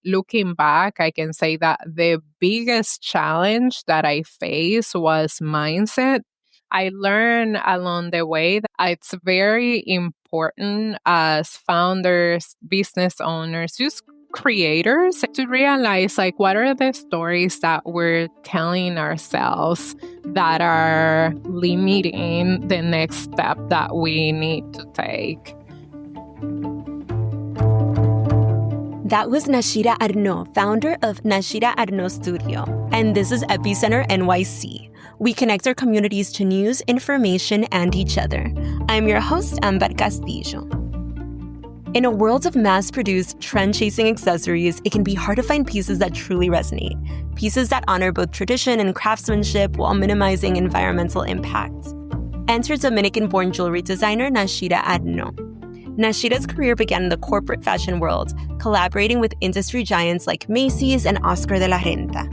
looking back, I can say that the biggest challenge that I faced was mindset. I learned along the way that it's very important as founders, business owners, just creators to realize like what are the stories that we're telling ourselves that are limiting the next step that we need to take. That was Nashira Arnó, founder of Nashira Arnó Studio. And this is Epicenter NYC. We connect our communities to news, information, and each other. I'm your host, Amber Castillo. In a world of mass-produced, trend-chasing accessories, it can be hard to find pieces that truly resonate. Pieces that honor both tradition and craftsmanship while minimizing environmental impact. Enter Dominican-born jewelry designer Nashira Arnó. Nashira's career began in the corporate fashion world, collaborating with industry giants like Macy's and Oscar de la Renta.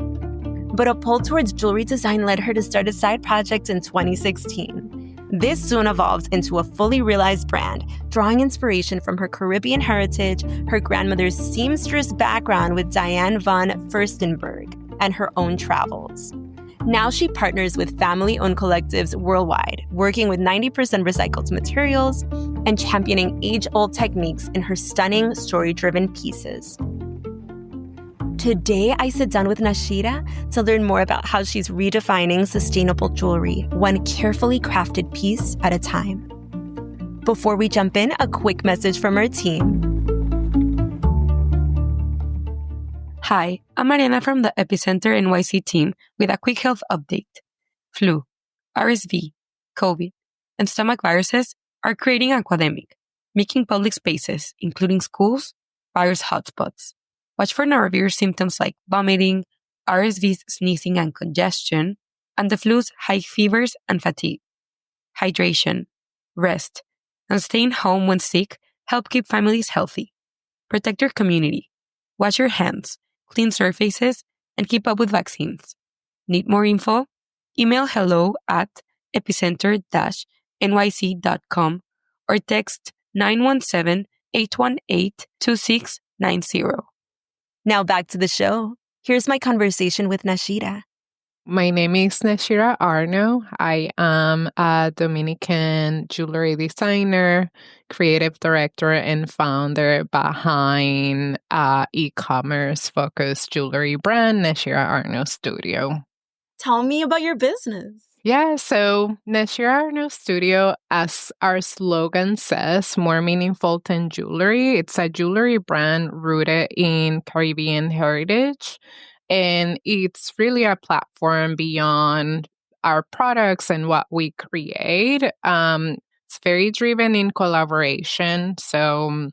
But a pull towards jewelry design led her to start a side project in 2016. This soon evolved into a fully realized brand, drawing inspiration from her Caribbean heritage, her grandmother's seamstress background with Diane von Furstenberg, and her own travels. Now she partners with family-owned collectives worldwide, working with 90% recycled materials and championing age-old techniques in her stunning, story-driven pieces. Today, I sit down with Nashira to learn more about how she's redefining sustainable jewelry, one carefully crafted piece at a time. Before we jump in, a quick message from our team. Hi, I'm Mariana from the Epicenter NYC team with a quick health update. Flu, RSV, COVID, and stomach viruses are creating an epidemic, making public spaces, including schools, virus hotspots. Watch for norovirus symptoms like vomiting, RSV's sneezing and congestion, and the flu's high fevers and fatigue. Hydration, rest, and staying home when sick help keep families healthy. Protect your community. Wash your hands, clean surfaces, and keep up with vaccines. Need more info? Email hello@epicenter-nyc.com or text 917-818-2690. Now back to the show. Here's my conversation with Nashira. My name is Nashira Arnó. I am a Dominican jewelry designer, creative director, and founder behind e-commerce focused jewelry brand, Nashira Arnó Studio. Tell me about your business. Yeah, so Nashira Arnó Studio, as our slogan says, more meaningful than jewelry. It's a jewelry brand rooted in Caribbean heritage. And it's really a platform beyond our products and what we create. It's very driven in collaboration. So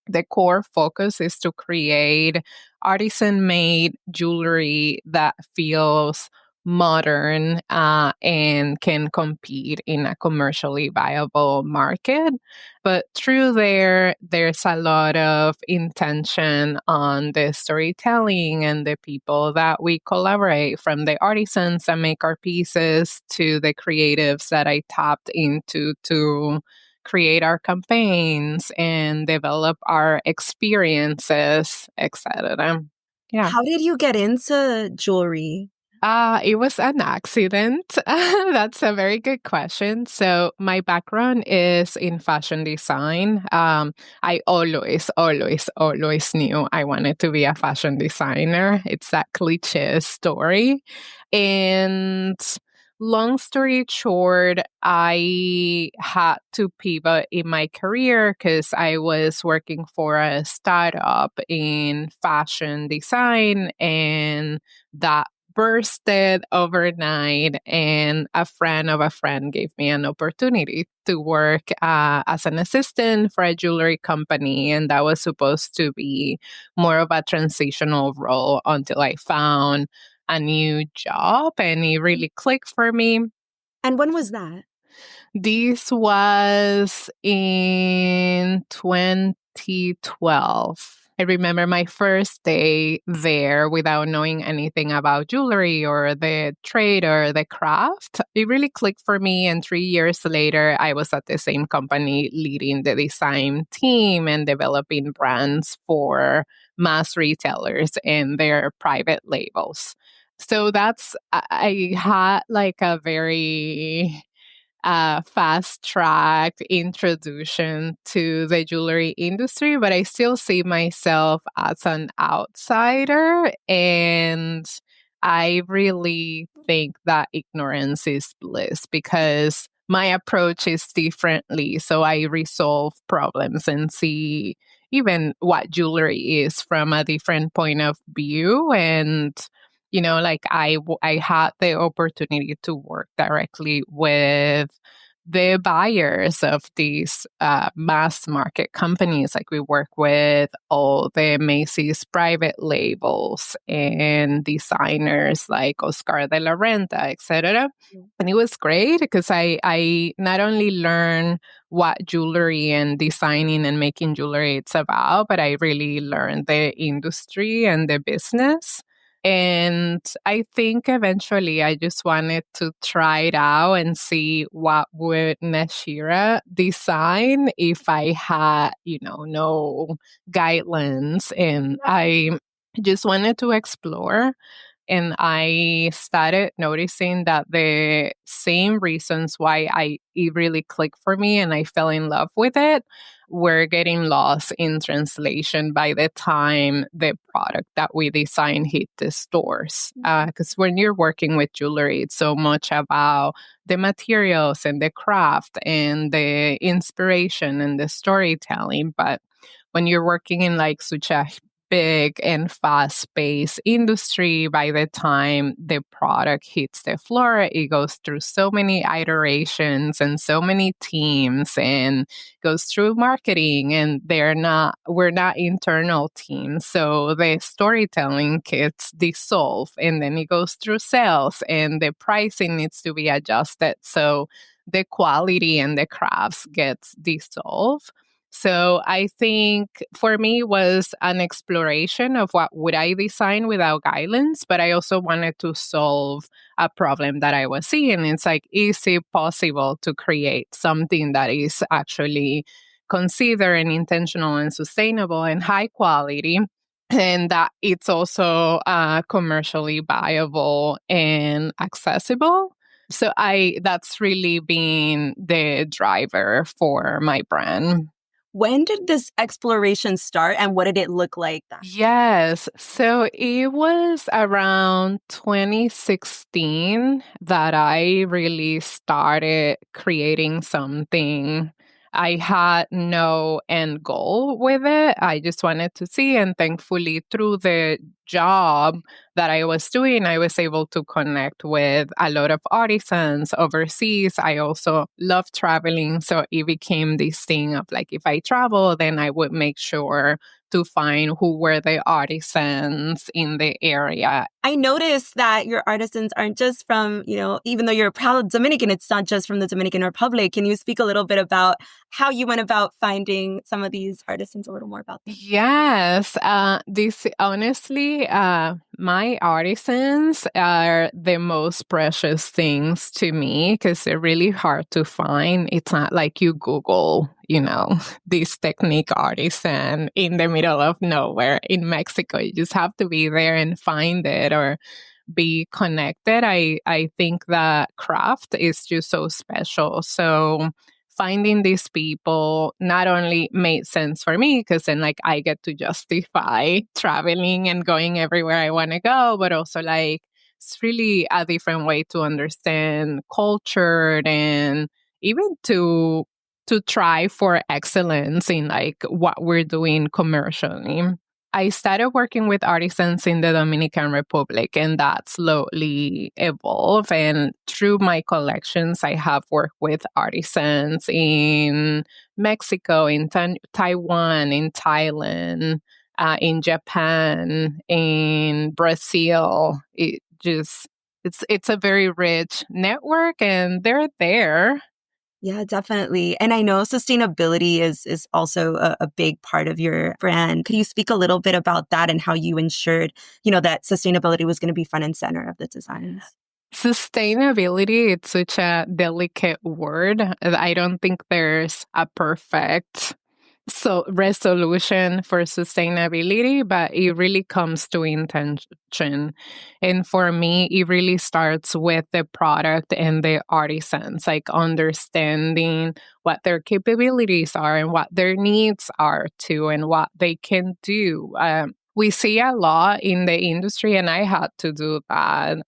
the core focus is to create artisan-made jewelry that feels modern and can compete in a commercially viable market. But through there's a lot of intention on the storytelling and the people that we collaborate, from the artisans that make our pieces to the creatives that I tapped into to create our campaigns and develop our experiences, etc. Yeah. How did you get into jewelry? It was an accident. That's a very good question. So my background is in fashion design. I always knew I wanted to be a fashion designer. It's that cliche story. And long story short, I had to pivot in my career because I was working for a startup in fashion design, and that bursted overnight, and a friend of a friend gave me an opportunity to work as an assistant for a jewelry company, and that was supposed to be more of a transitional role until I found a new job, and it really clicked for me. And when was that? This was in 2012. I remember my first day there without knowing anything about jewelry or the trade or the craft. It really clicked for me. And 3 years later, I was at the same company leading the design team and developing brands for mass retailers and their private labels. So I had like a very fast track introduction to the jewelry industry, but I still see myself as an outsider. And I really think that ignorance is bliss because my approach is differently. So I resolve problems and see even what jewelry is from a different point of view. And like I had the opportunity to work directly with the buyers of these mass market companies. Like we work with all the Macy's private labels and designers like Oscar de la Renta, etc. And it was great because I not only learned what jewelry and designing and making jewelry it's about, but I really learned the industry and the business. And I think eventually I just wanted to try it out and see what would Nashira design if I had, no guidelines. And I just wanted to explore. And I started noticing that the same reasons why it really clicked for me and I fell in love with it were getting lost in translation by the time the product that we design hit the stores. Because when you're working with jewelry, it's so much about the materials and the craft and the inspiration and the storytelling. But when you're working in like such a big and fast-paced industry, by the time the product hits the floor, it goes through so many iterations and so many teams and goes through marketing, and we're not internal teams. So the storytelling gets dissolved, and then it goes through sales and the pricing needs to be adjusted. So the quality and the crafts gets dissolved. So I think for me was an exploration of what would I design without guidelines, but I also wanted to solve a problem that I was seeing. It's like, is it possible to create something that is actually considered and intentional and sustainable and high quality, and that it's also commercially viable and accessible? So that's really been the driver for my brand. When did this exploration start and what did it look like? Yes. So it was around 2016 that I really started creating something. I had no end goal with it. I just wanted to see, and thankfully, through the job that I was doing, I was able to connect with a lot of artisans overseas. I also love traveling. So it became this thing of like, if I travel, then I would make sure to find who were the artisans in the area. I noticed that your artisans aren't just from, even though you're a proud Dominican, it's not just from the Dominican Republic. Can you speak a little bit about how you went about finding some of these artisans, a little more about them? Yes. Honestly, my artisans are the most precious things to me because they're really hard to find. It's not like you Google, this technique artisan in the middle of nowhere in Mexico. You just have to be there and find it or be connected. I think that craft is just so special. So finding these people not only made sense for me because then like I get to justify traveling and going everywhere I want to go, but also like it's really a different way to understand culture and even to try for excellence in like what we're doing commercially. I started working with artisans in the Dominican Republic, and that slowly evolved. And through my collections, I have worked with artisans in Mexico, in Taiwan, in Thailand, in Japan, in Brazil. It's a very rich network, and they're there. Yeah, definitely. And I know sustainability is also a big part of your brand. Could you speak a little bit about that and how you ensured, that sustainability was going to be front and center of the designs? Sustainability, it's such a delicate word. I don't think there's a perfect so resolution for sustainability, but it really comes to intention. And for me, it really starts with the product and the artisans, like understanding what their capabilities are and what their needs are too, and what they can do. We see a lot in the industry, and I had to do that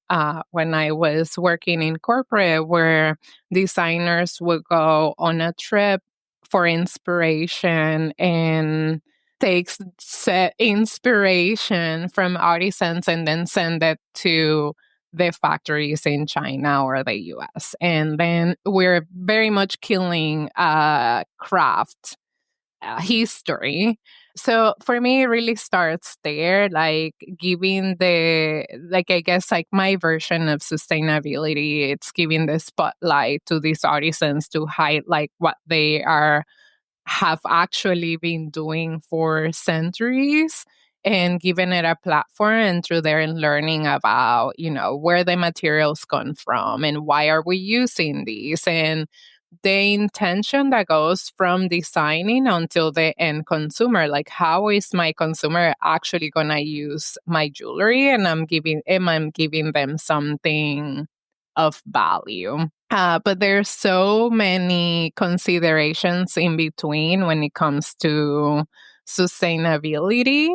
when I was working in corporate, where designers would go on a trip for inspiration and takes set inspiration from artisans and then send it to the factories in China or the US. And then we're very much killing craft history. So for me, it really starts there, like giving like, I guess, like my version of sustainability. It's giving the spotlight to these artisans to highlight what they have actually been doing for centuries, and giving it a platform, and through there learning about, where the materials come from and why are we using these, and the intention that goes from designing until the end consumer. Like, how is my consumer actually gonna use my jewelry, and I'm giving them something of value. But there's so many considerations in between when it comes to sustainability.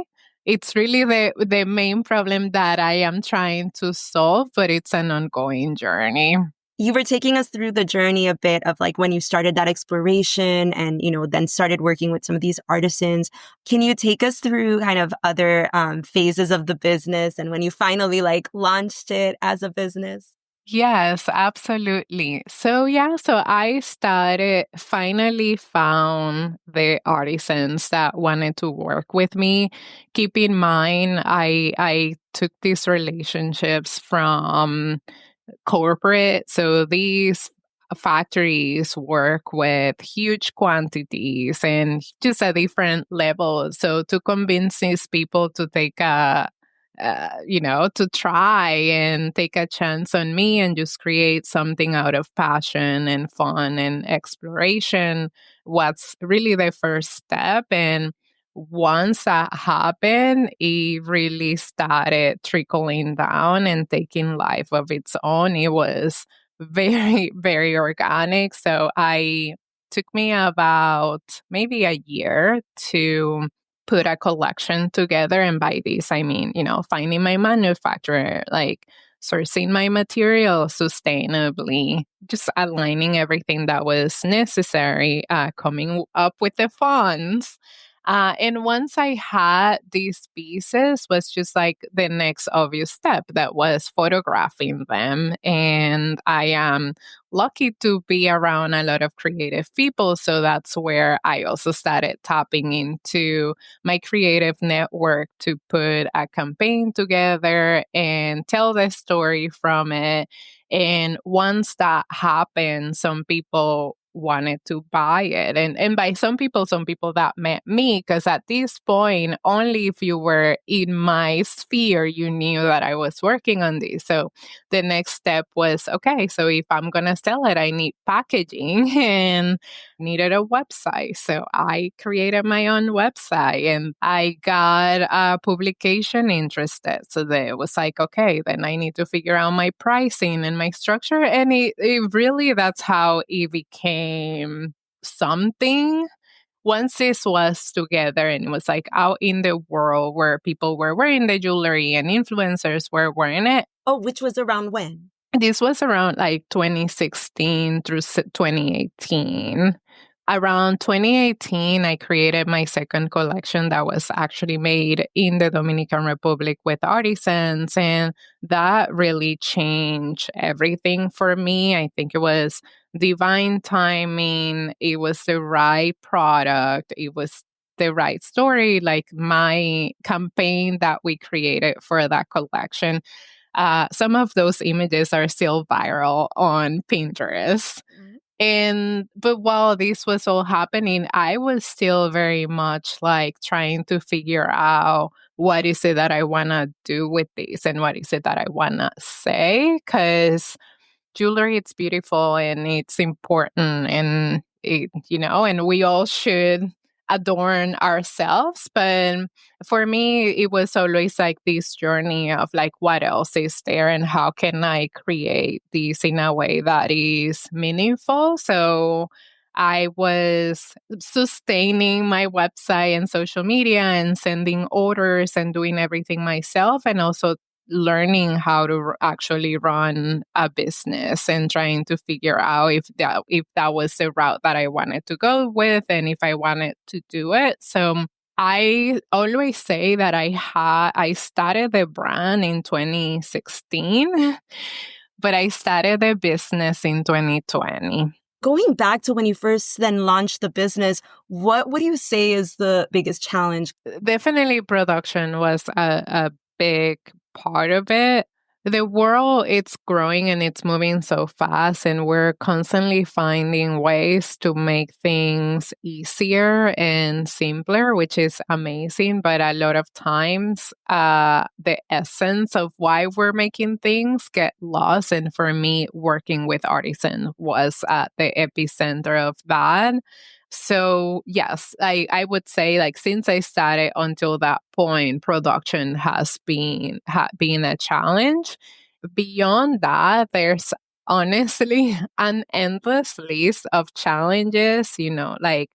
It's really the main problem that I am trying to solve, but it's an ongoing journey. You were taking us through the journey a bit of like when you started that exploration and, then started working with some of these artisans. Can you take us through kind of other phases of the business and when you finally like launched it as a business? Yes, absolutely. So I finally found the artisans that wanted to work with me. Keep in mind, I took these relationships from corporate. So these factories work with huge quantities and just a different level. So to convince these people to take to try and take a chance on me and just create something out of passion and fun and exploration was really the first step. And once that happened, it really started trickling down and taking life of its own. It was very, very organic. So I took me about maybe a year to put a collection together. And by this, I mean, finding my manufacturer, like sourcing my material sustainably, just aligning everything that was necessary, coming up with the funds. And once I had these pieces, was just like the next obvious step that was photographing them. And I am lucky to be around a lot of creative people. So that's where I also started tapping into my creative network to put a campaign together and tell the story from it. And once that happened, some people wanted to buy it. And by some people that met me, because at this point, only if you were in my sphere, you knew that I was working on this. So the next step was, okay, so if I'm going to sell it, I need packaging and needed a website. So I created my own website and I got a publication interested. So it was like, okay, then I need to figure out my pricing and my structure. And it really, that's how it became something. Once this was together and it was like out in the world where people were wearing the jewelry and influencers were wearing it. Oh, which was around when? This was around like 2016 through 2018. Around 2018, I created my second collection that was actually made in the Dominican Republic with artisans. And that really changed everything for me. I think it was divine timing. It was the right product. It was the right story. Like my campaign that we created for that collection, some of those images are still viral on Pinterest. But while this was all happening, I was still very much like trying to figure out what is it that I want to do with this and what is it that I want to say. Because jewelry, it's beautiful and it's important, and and we all should adorn ourselves. But for me, it was always like this journey of like, what else is there and how can I create this in a way that is meaningful? So I was sustaining my website and social media and sending orders and doing everything myself, and also learning how to actually run a business and trying to figure out if that was the route that I wanted to go with and if I wanted to do it. So I always say that I started the brand in 2016, but I started the business in 2020. Going back to when you first then launched the business, what would you say is the biggest challenge? Definitely production was a big part of it. The world, it's growing and it's moving so fast, and we're constantly finding ways to make things easier and simpler, which is amazing. But a lot of times, the essence of why we're making things get lost. And for me, working with artisan was at the epicenter of that. So yes, I would say like since I started until that point, production has been a challenge. Beyond that, there's honestly an endless list of challenges, like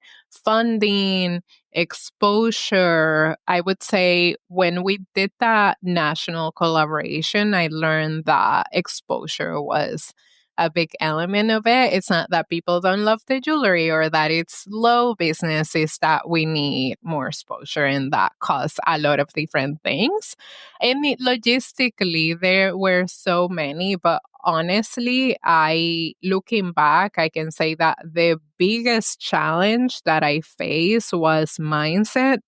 funding, exposure. I would say when we did that national collaboration, I learned that exposure was a big element of it. It's not that people don't love the jewelry or that it's low business, it's that we need more exposure, and that costs a lot of different things. And logistically, there were so many, but honestly, looking back, I can say that the biggest challenge that I faced was mindset.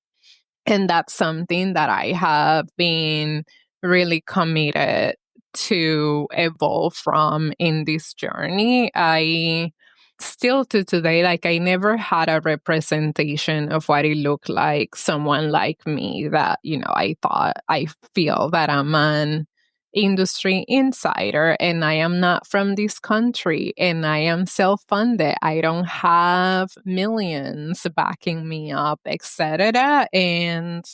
And that's something that I have been really committed to evolve from in this journey. I still to today, like I never had a representation of what it looked like someone like me that, I feel that I'm an industry insider and I am not from this country and I am self-funded. I don't have millions backing me up, etc. And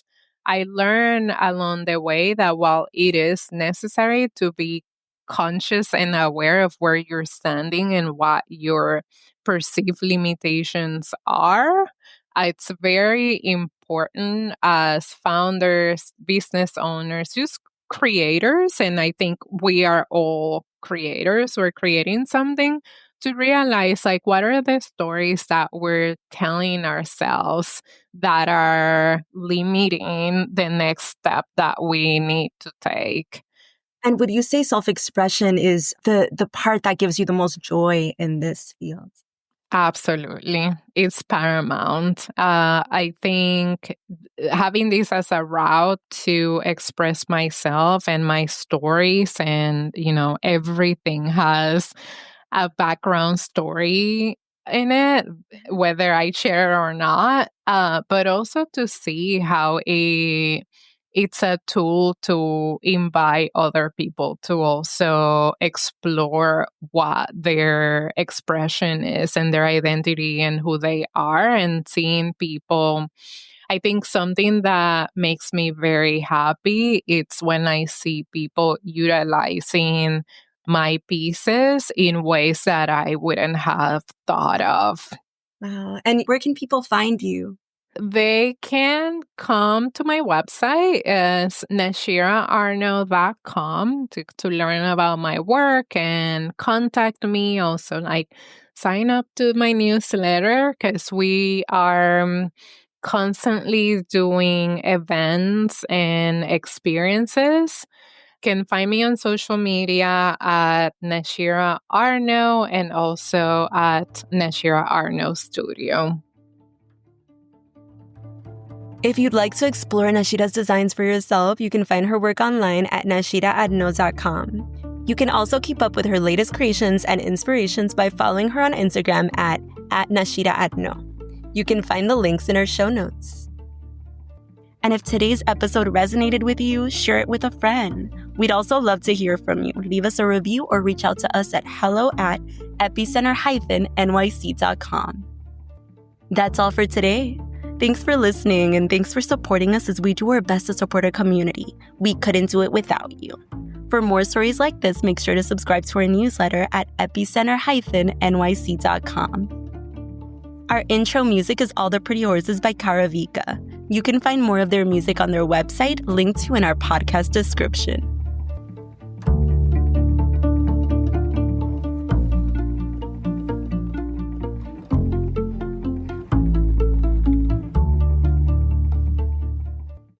I learned along the way that while it is necessary to be conscious and aware of where you're standing and what your perceived limitations are, it's very important as founders, business owners, just creators, and I think we are all creators, we're creating something, to realize like what are the stories that we're telling ourselves that are limiting the next step that we need to take. And would you say self-expression is the part that gives you the most joy in this field? Absolutely. It's paramount. I think having this as a route to express myself and my stories, and, everything has a background story in it, whether I share it or not, but also to see how it's a tool to invite other people to also explore what their expression is and their identity and who they are, and seeing people. I think something that makes me very happy, it's when I see people utilizing my pieces in ways that I wouldn't have thought of. Wow. And where can people find you? They can come to my website as nashiraarno.com to learn about my work and contact me. Also, like sign up to my newsletter because we are constantly doing events and experiences. Can find me on social media at Nashira Arnó and also at Nashira Arnó Studio. If you'd like to explore Nashira's designs for yourself, you can find her work online at nashiraarno.com. You can also keep up with her latest creations and inspirations by following her on Instagram at Nashira Arnó. You can find the links in our show notes. And if today's episode resonated with you, share it with a friend. We'd also love to hear from you. Leave us a review or reach out to us at hello@epicenter-nyc.com. That's all for today. Thanks for listening, and thanks for supporting us as we do our best to support our community. We couldn't do it without you. For more stories like this, make sure to subscribe to our newsletter at epicenter-nyc.com. Our intro music is All the Pretty Horses by Caravika. You can find more of their music on their website, linked to in our podcast description.